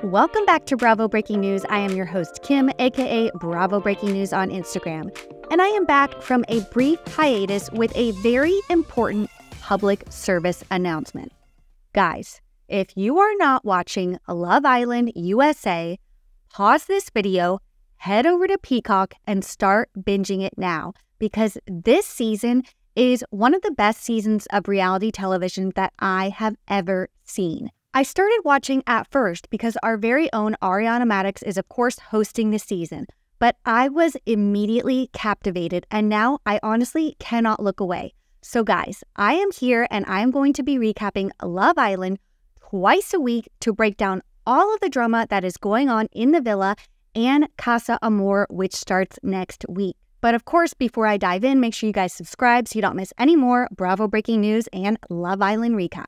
Welcome back to Bravo Breaking News. I am your host, Kim, aka Bravo Breaking News on Instagram. And I am back from a brief hiatus with a very important public service announcement. Guys, if you are not watching Love Island USA, pause this video, head over to Peacock, and start binging it now, because this season is one of the best seasons of reality television that I have ever seen. I started watching at first because our very own Ariana Madix is of course hosting the season, but I was immediately captivated and now I honestly cannot look away. So guys, I am here and I am going to be recapping Love Island twice a week to break down all of the drama that is going on in the villa and Casa Amour, which starts next week. But of course, before I dive in, make sure you guys subscribe so you don't miss any more Bravo Breaking News and Love Island recaps.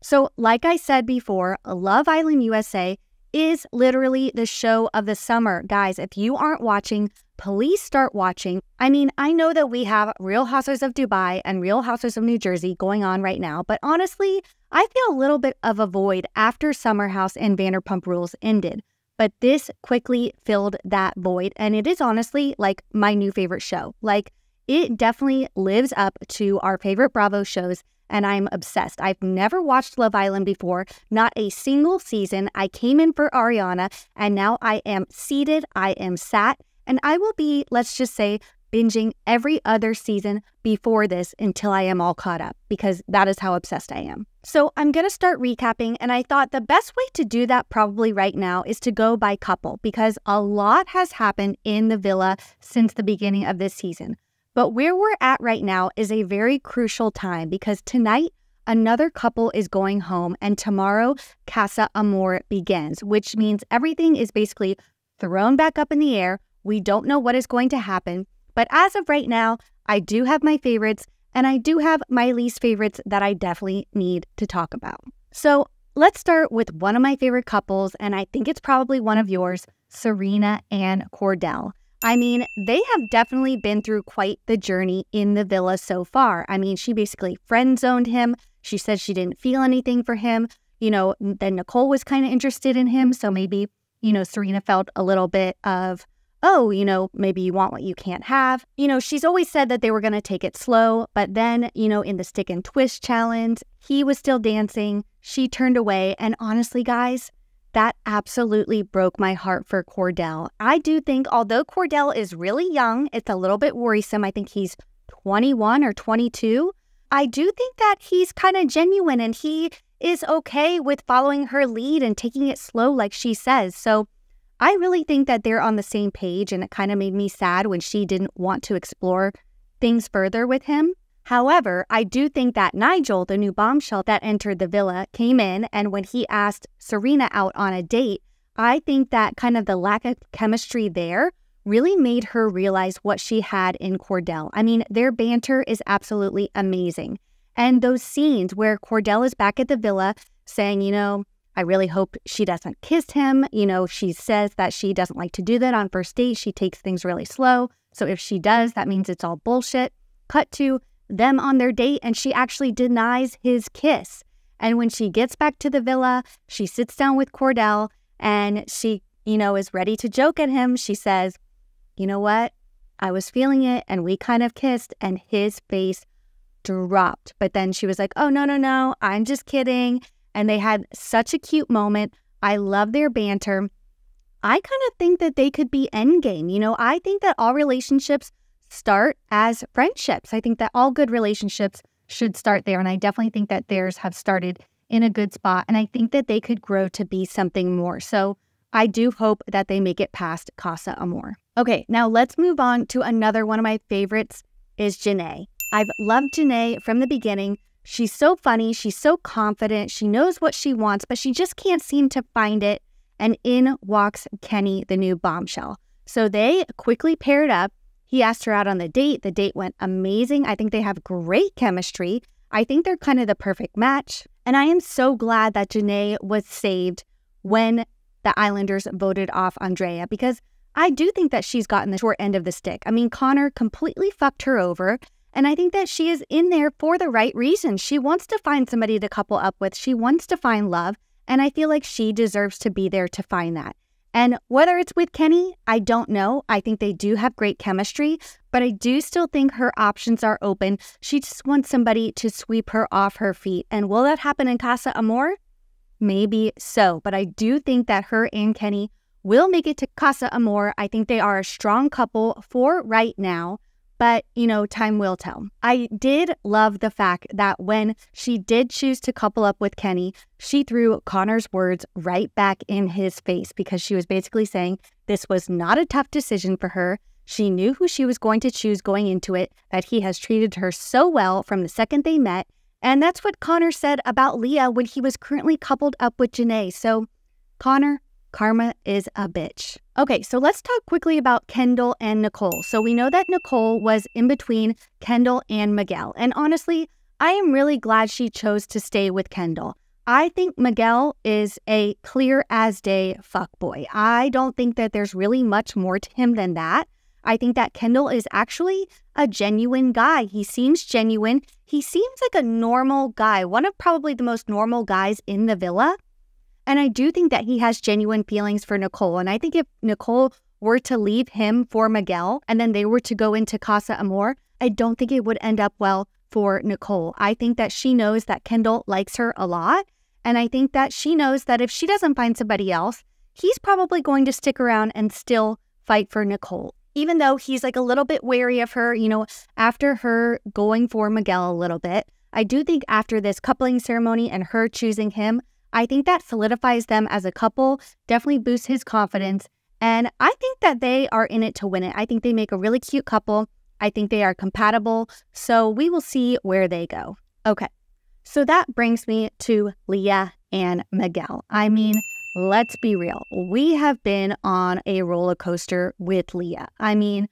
So like I said before, Love Island USA is literally the show of the summer. Guys, if you aren't watching, please start watching. I mean, I know that we have Real Housewives of Dubai and Real Housewives of New Jersey going on right now, but honestly, I feel a little bit of a void after Summer House and Vanderpump Rules ended. But this quickly filled that void, and it is honestly like my new favorite show. Like, it definitely lives up to our favorite Bravo shows, and I'm obsessed. I've never watched Love Island before, not a single season. I came in for Ariana, and now I am seated, I am sat, and I will be, let's just say, binging every other season before this until I am all caught up, because that is how obsessed I am. So I'm going to start recapping, and I thought the best way to do that probably right now is to go by couple, because a lot has happened in the villa since the beginning of this season. But where we're at right now is a very crucial time because tonight, another couple is going home and tomorrow, Casa Amour begins, which means everything is basically thrown back up in the air. We don't know what is going to happen. But as of right now, I do have my favorites and I do have my least favorites that I definitely need to talk about. So let's start with one of my favorite couples, and I think it's probably one of yours, Serena and Cordell. I mean, they have definitely been through quite the journey in the villa so far. I mean, she basically friend-zoned him. She said she didn't feel anything for him. You know, then Nicole was kind of interested in him. So maybe, you know, Serena felt a little bit of, oh, you know, maybe you want what you can't have. You know, she's always said that they were going to take it slow. But then, you know, in the stick and twist challenge, he was still dancing. She turned away. And honestly, guys, that absolutely broke my heart for Cordell. I do think, although Cordell is really young, it's a little bit worrisome. I think he's 21 or 22. I do think that he's kind of genuine and he is okay with following her lead and taking it slow like she says. So I really think that they're on the same page, and it kind of made me sad when she didn't want to explore things further with him. However, I do think that Nigel, the new bombshell that entered the villa, came in, and when he asked Serena out on a date, I think that kind of the lack of chemistry there really made her realize what she had in Cordell. I mean, their banter is absolutely amazing. And those scenes where Cordell is back at the villa saying, you know, I really hope she doesn't kiss him. You know, she says that she doesn't like to do that on first date. She takes things really slow. So if she does, that means it's all bullshit. Cut to them on their date, and she actually denies his kiss. And when she gets back to the villa, she sits down with Cordell and she, you know, is ready to joke at him. She says, you know what? I was feeling it and we kind of kissed, and his face dropped. But then she was like, oh, no, I'm just kidding. And they had such a cute moment. I love their banter. I kind of think that they could be endgame. You know, I think that all relationships start as friendships. I think that all good relationships should start there. And I definitely think that theirs have started in a good spot. And I think that they could grow to be something more. So I do hope that they make it past Casa Amour. Okay, now let's move on to another one of my favorites is Jana. I've loved Jana from the beginning. She's so funny. She's so confident. She knows what she wants, but she just can't seem to find it. And in walks Kenny, the new bombshell. So they quickly paired up. He asked her out on the date. The date went amazing. I think they have great chemistry. I think they're kind of the perfect match. And I am so glad that Jana was saved when the Islanders voted off Andrea, because I do think that she's gotten the short end of the stick. I mean, Connor completely fucked her over. And I think that she is in there for the right reasons. She wants to find somebody to couple up with. She wants to find love. and I feel like she deserves to be there to find that. And whether it's with Kenny, I don't know. I think they do have great chemistry, but I do still think her options are open. She just wants somebody to sweep her off her feet. And will that happen in Casa Amour? Maybe so, but I do think that her and Kenny will make it to Casa Amour. I think they are a strong couple for right now, but, time will tell. I did love the fact that when she did choose to couple up with Kenny, she threw Connor's words right back in his face because she was basically saying this was not a tough decision for her. She knew who she was going to choose going into it, that he has treated her so well from the second they met. And that's what Connor said about Leah when he was currently coupled up with Janae. So, Connor, karma is a bitch. Okay, so let's talk quickly about Kendall and Nicole. So we know that Nicole was in between Kendall and Miguel. And honestly, I am really glad she chose to stay with Kendall. I think Miguel is a clear as day fuckboy. I don't think that there's really much more to him than that. I think that Kendall is actually a genuine guy. He seems genuine. He seems like a normal guy, one of probably the most normal guys in the villa. And I do think that he has genuine feelings for Nicole. And I think if Nicole were to leave him for Miguel and then they were to go into Casa Amour, I don't think it would end up well for Nicole. I think that she knows that Kendall likes her a lot. And I think that she knows that if she doesn't find somebody else, he's probably going to stick around and still fight for Nicole. Even though he's like a little bit wary of her, after her going for Miguel a little bit, I do think after this coupling ceremony and her choosing him, I think that solidifies them as a couple, definitely boosts his confidence, and I think that they are in it to win it. I think they make a really cute couple. I think they are compatible, so we will see where they go. Okay, so that brings me to Leah and Miguel. I mean, let's be real. We have been on a roller coaster with Leah. I mean,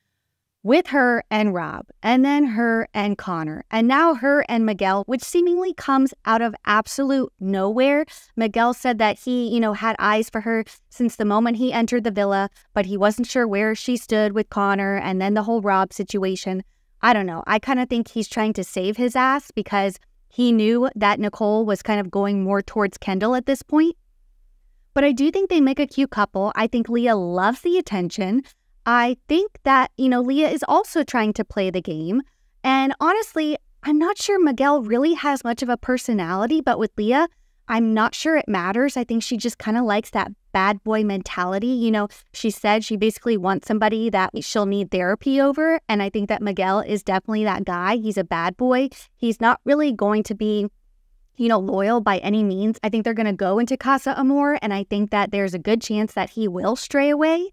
with her and Rob, and then her and Connor, and now her and Miguel, which seemingly comes out of absolute nowhere. Miguel said that he, had eyes for her since the moment he entered the villa, but he wasn't sure where she stood with Connor, and then the whole Rob situation. I don't know. I kind of think he's trying to save his ass because he knew that Nicole was kind of going more towards Kendall at this point. But I do think they make a cute couple. I think Leah loves the attention. I think that, Leah is also trying to play the game. And honestly, I'm not sure Miguel really has much of a personality, but with Leah, I'm not sure it matters. I think she just kind of likes that bad boy mentality. She said she basically wants somebody that she'll need therapy over. And I think that Miguel is definitely that guy. He's a bad boy. He's not really going to be loyal by any means. I think they're going to go into Casa Amour, and I think that there's a good chance that he will stray away.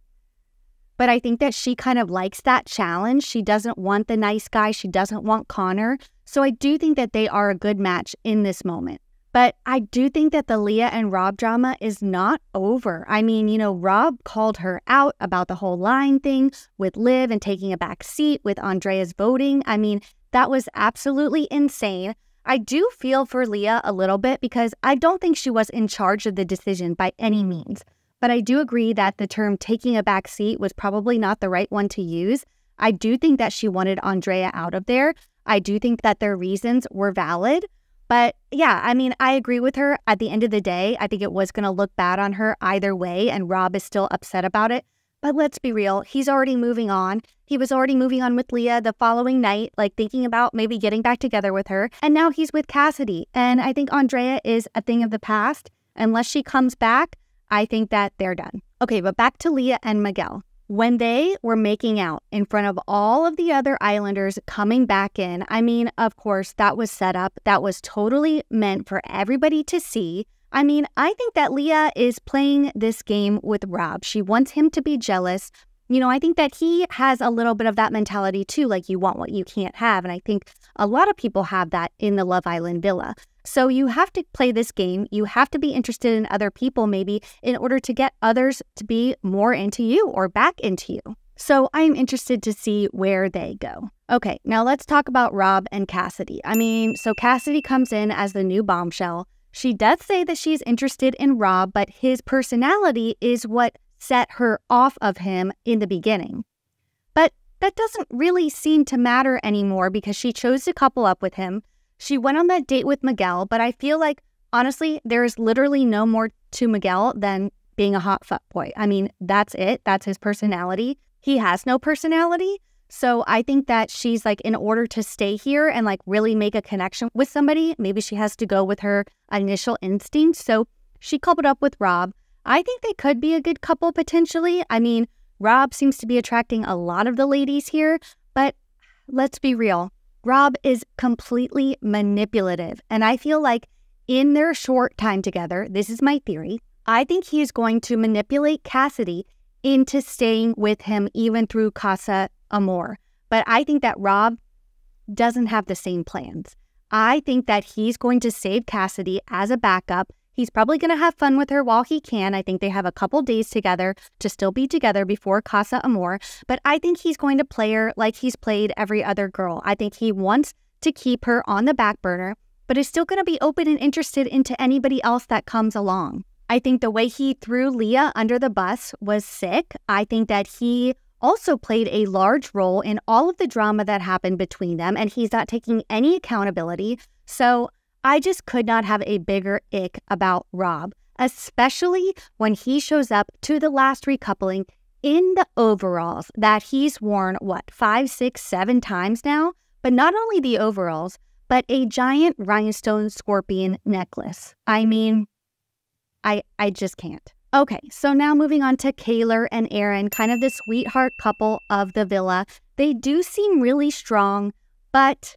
But I think that she kind of likes that challenge. She doesn't want the nice guy. She doesn't want Connor. So I do think that they are a good match in this moment. But I do think that the Leah and Rob drama is not over. I mean, Rob called her out about the whole line thing with Liv and taking a back seat with Andrea's voting. I mean, that was absolutely insane. I do feel for Leah a little bit because I don't think she was in charge of the decision by any means. But I do agree that the term taking a back seat was probably not the right one to use. I do think that she wanted Andrea out of there. I do think that their reasons were valid. But yeah, I mean, I agree with her. At the end of the day, I think it was going to look bad on her either way, and Rob is still upset about it. But let's be real, he's already moving on. He was already moving on with Leah the following night, like thinking about maybe getting back together with her. And now he's with Cassidy. And I think Andrea is a thing of the past. Unless she comes back, I think that they're done. Okay, but back to Leah and Miguel. When they were making out in front of all of the other Islanders coming back in, I mean, of course, that was set up. That was totally meant for everybody to see. I mean, I think that Leah is playing this game with Rob. She wants him to be jealous. I think that he has a little bit of that mentality too, like you want what you can't have. And I think a lot of people have that in the Love Island villa. So you have to play this game. You have to be interested in other people maybe in order to get others to be more into you or back into you. So I'm interested to see where they go. Okay, now let's talk about Rob and Cassidy. I mean, so Cassidy comes in as the new bombshell. She does say that she's interested in Rob, but his personality is what set her off of him in the beginning. But that doesn't really seem to matter anymore because she chose to couple up with him. She went on that date with Miguel, but I feel like honestly, there is literally no more to Miguel than being a hot fuckboy. I mean, that's it. That's his personality. He has no personality. So I think that she's like, in order to stay here and like really make a connection with somebody, maybe she has to go with her initial instinct. So she coupled up with Rob. I think they could be a good couple potentially. I mean, Rob seems to be attracting a lot of the ladies here, but let's be real. Rob is completely manipulative. And I feel like in their short time together, this is my theory, I think he is going to manipulate Cassidy into staying with him even through Casa Amour. But I think that Rob doesn't have the same plans. I think that he's going to save Cassidy as a backup. He's probably going to have fun with her while he can. I think they have a couple days together to still be together before Casa Amour. But I think he's going to play her like he's played every other girl. I think he wants to keep her on the back burner, but is still going to be open and interested into anybody else that comes along. I think the way he threw Leah under the bus was sick. I think that he also played a large role in all of the drama that happened between them, and he's not taking any accountability. So I just could not have a bigger ick about Rob, especially when he shows up to the last recoupling in the overalls that he's worn, 5, 6, 7 times now? But not only the overalls, but a giant rhinestone scorpion necklace. I mean, I just can't. Okay, so now moving on to Kaylor and Aaron, kind of the sweetheart couple of the villa. They do seem really strong, but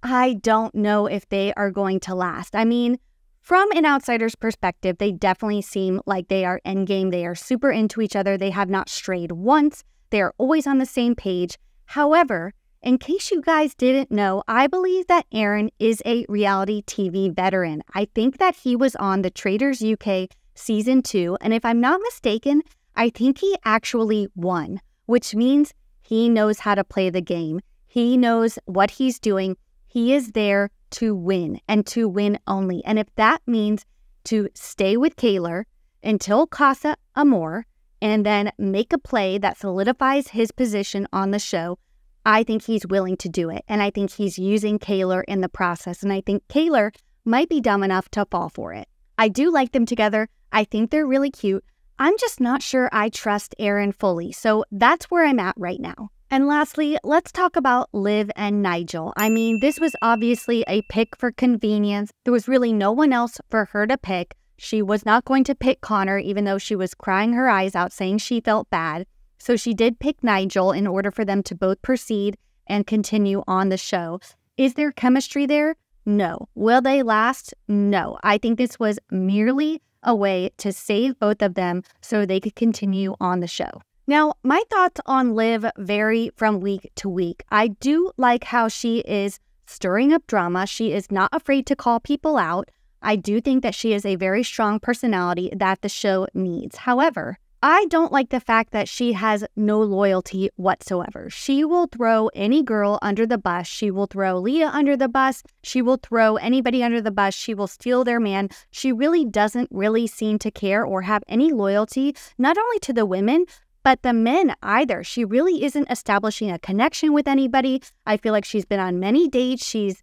I don't know if they are going to last. I mean, from an outsider's perspective, they definitely seem like they are endgame. They are super into each other. They have not strayed once. They are always on the same page. However, in case you guys didn't know, I believe that Aaron is a reality TV veteran. I think that he was on the Traders UK Season 2, and if I'm not mistaken, I think he actually won, which means he knows how to play the game. He knows what he's doing. He is there to win and to win only. And if that means to stay with Kaylor until Casa Amour and then make a play that solidifies his position on the show, I think he's willing to do it. And I think he's using Kaylor in the process. And I think Kaylor might be dumb enough to fall for it. I do like them together. I think they're really cute. I'm just not sure I trust Aaron fully. So that's where I'm at right now. And lastly, let's talk about Liv and Nigel. I mean, this was obviously a pick for convenience. There was really no one else for her to pick. She was not going to pick Connor, even though she was crying her eyes out saying she felt bad. So she did pick Nigel in order for them to both proceed and continue on the show. Is there chemistry there? No. Will they last? No. I think this was merely a way to save both of them so they could continue on the show. Now, my thoughts on Liv vary from week to week. I do like how she is stirring up drama. She is not afraid to call people out. I do think that she is a very strong personality that the show needs. However, I don't like the fact that she has no loyalty whatsoever. She will throw any girl under the bus. She will throw Leah under the bus. She will throw anybody under the bus. She will steal their man. She really doesn't really seem to care or have any loyalty, not only to the women, but the men either. She really isn't establishing a connection with anybody. I feel like she's been on many dates. She's,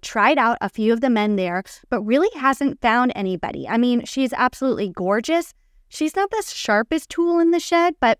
tried out a few of the men there, but really hasn't found anybody. I mean, she's absolutely gorgeous. She's not the sharpest tool in the shed, but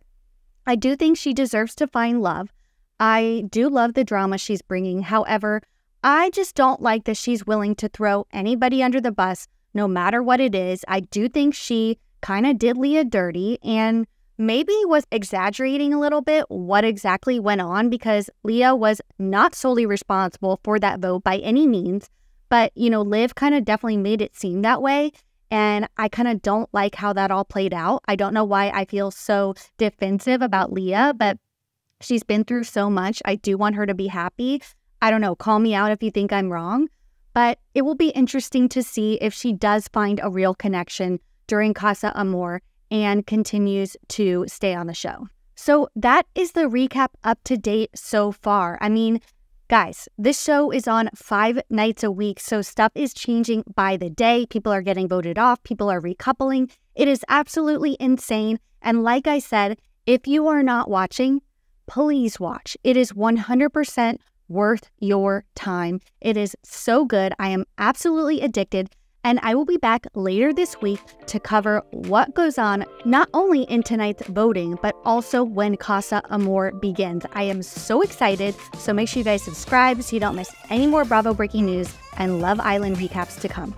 I do think she deserves to find love. I do love the drama she's bringing. However, I just don't like that she's willing to throw anybody under the bus, no matter what it is. I do think she kind of did Leah dirty and maybe was exaggerating a little bit what exactly went on, because Leah was not solely responsible for that vote by any means. But, Liv kind of definitely made it seem that way. And I kind of don't like how that all played out. I don't know why I feel so defensive about Leah, but she's been through so much. I do want her to be happy. I don't know, call me out if you think I'm wrong. But it will be interesting to see if she does find a real connection during Casa Amour and continues to stay on the show. So that is the recap up to date so far. I mean, guys, this show is on 5 nights a week, so stuff is changing by the day. People are getting voted off. People are recoupling. It is absolutely insane. And like I said, if you are not watching, please watch. It is 100% worth your time. It is so good. I am absolutely addicted. And I will be back later this week to cover what goes on not only in tonight's voting, but also when Casa Amour begins. I am so excited, so make sure you guys subscribe so you don't miss any more Bravo breaking news and Love Island recaps to come.